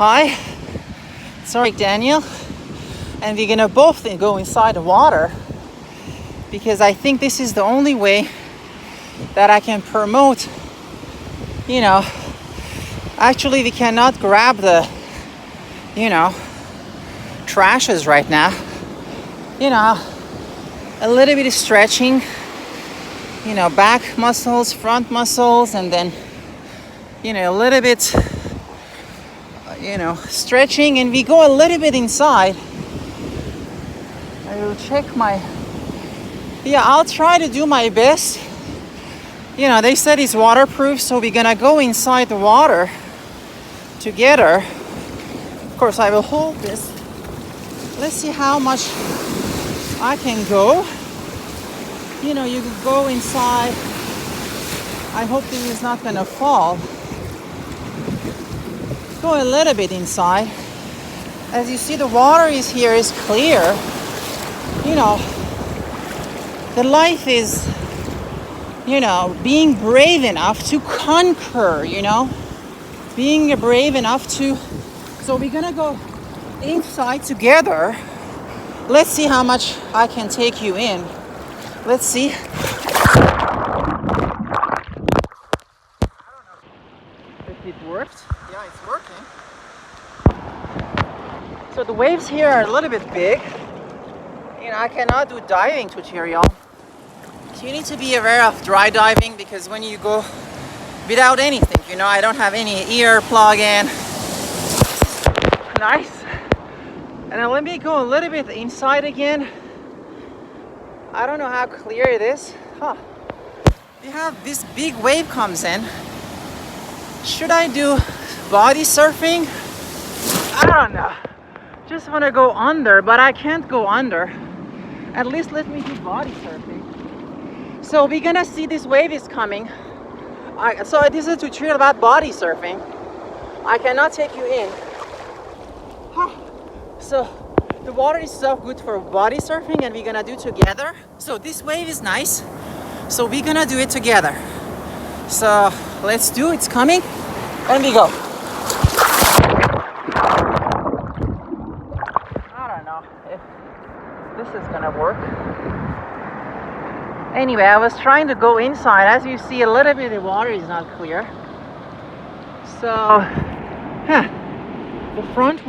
Hi, sorry Daniel, and we're gonna both go inside the water because I think this is the only way that I can promote, actually we cannot grab the, trashes right now. A little bit of stretching, back muscles, front muscles, and then, a little bit, stretching, and we go a little bit inside. I will check I'll try to do my best. They said it's waterproof, so we're gonna go inside the water together. Of course, I will hold this. Let's see how much I can go. You can go inside. I hope this is not gonna fall. Go a little bit inside. As you see, the water is clear. The life is, being brave enough to conquer, being brave enough to. So we're gonna go inside together. Let's see how much I can take you in. Let's see. I don't know if it worked. Yeah, it's working. So the waves here are a little bit big. I cannot do diving tutorial. So you need to be aware of dry diving because when you go without anything, I don't have any ear plug in. Nice. And then let me go a little bit inside again. I don't know how clear it is. We have this big wave comes in. Should I do body surfing? I don't know. Just want to go under, but I can't go under. At least let me do body surfing. So we're gonna see this wave is coming. So this is a tutorial about body surfing. I cannot take you in. So the water is so good for body surfing, and we're gonna do together. So this wave is nice. So we're gonna do it together. So let's do it. It's coming, and we go. I don't know if this is gonna work. Anyway, I was trying to go inside. As you see, a little bit of water is not clear. So, the front wall.